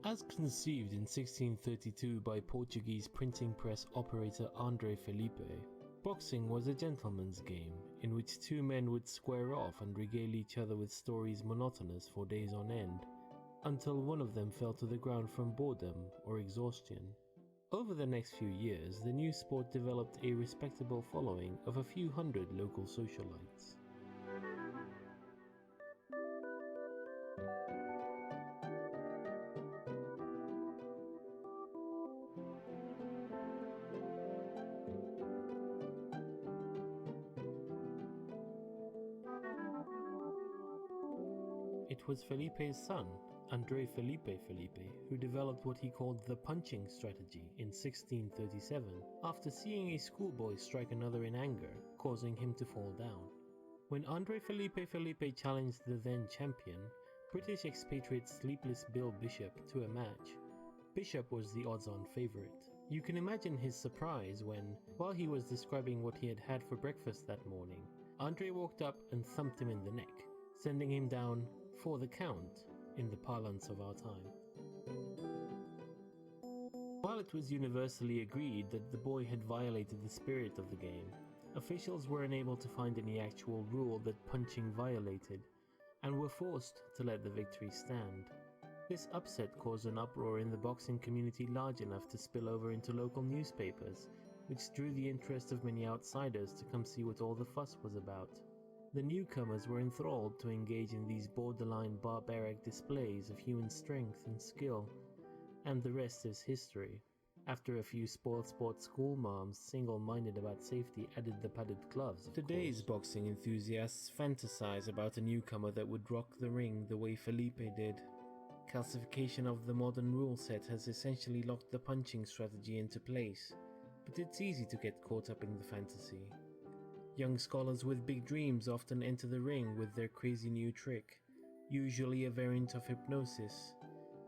As conceived in 1632 by Portuguese printing press operator André Felipe, boxing was a gentleman's game in which two men would square off and regale each other with stories monotonous for days on end, until one of them fell to the ground from boredom or exhaustion. Over the next few years, the new sport developed a respectable following of a few hundred local socialites. It was Felipe's son, André Felipe, who developed what he called the punching strategy in 1637 after seeing a schoolboy strike another in anger, causing him to fall down. When André Felipe challenged the then champion, British expatriate Sleepless Bill Bishop, to a match, Bishop was the odds-on favourite. You can imagine his surprise when, while he was describing what he had had for breakfast that morning, André walked up and thumped him in the neck, sending him down for the count in the parlance of our time. While it was universally agreed that the boy had violated the spirit of the game, officials were unable to find any actual rule that punching violated, and were forced to let the victory stand. This upset caused an uproar in the boxing community large enough to spill over into local newspapers, which drew the interest of many outsiders to come see what all the fuss was about. The newcomers were enthralled to engage in these borderline barbaric displays of human strength and skill, and the rest is history. After a few spoiled sport school moms, single-minded about safety, added the padded gloves. Today's boxing enthusiasts fantasize about a newcomer that would rock the ring the way Felipe did. Calcification of the modern rule set has essentially locked the punching strategy into place, but it's easy to get caught up in the fantasy. Young scholars with big dreams often enter the ring with their crazy new trick, usually a variant of hypnosis,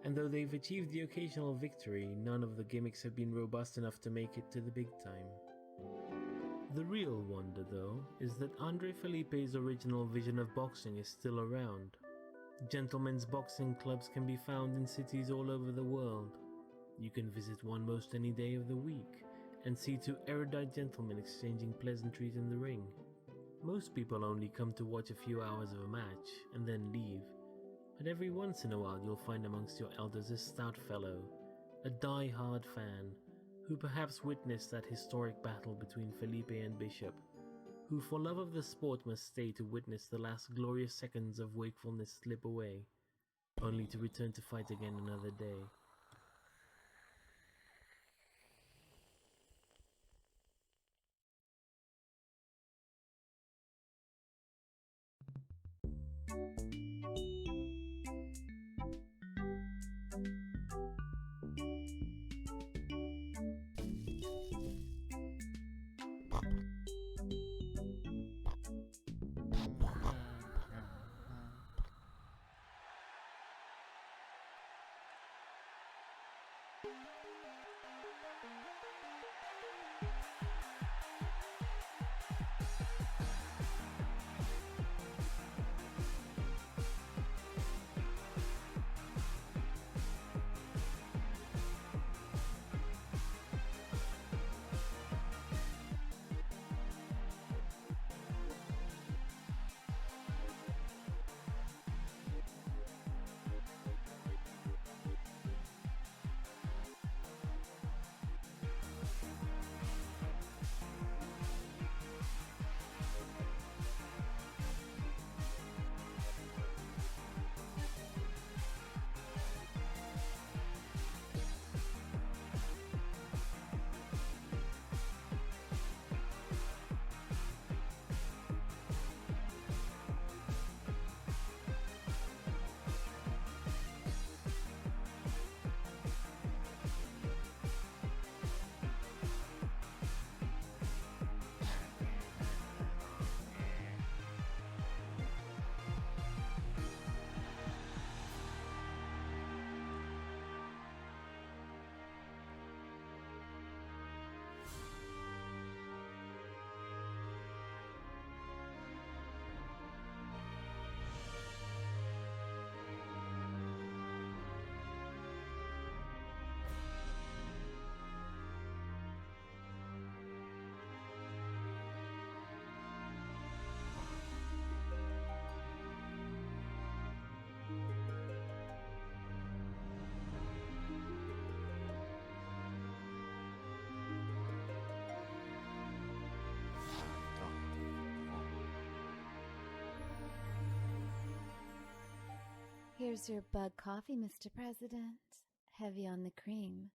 and though they've achieved the occasional victory, none of the gimmicks have been robust enough to make it to the big time. The real wonder, though, is that André Felipe's original vision of boxing is still around. Gentlemen's boxing clubs can be found in cities all over the world. You can visit one most any day of the week, and see two erudite gentlemen exchanging pleasantries in the ring. Most people only come to watch a few hours of a match, and then leave, but every once in a while you'll find amongst your elders a stout fellow, a die-hard fan, who perhaps witnessed that historic battle between Felipe and Bishop, who for love of the sport must stay to witness the last glorious seconds of wakefulness slip away, only to return to fight again another day. Here's your bug coffee, Mr. President. Heavy on the cream.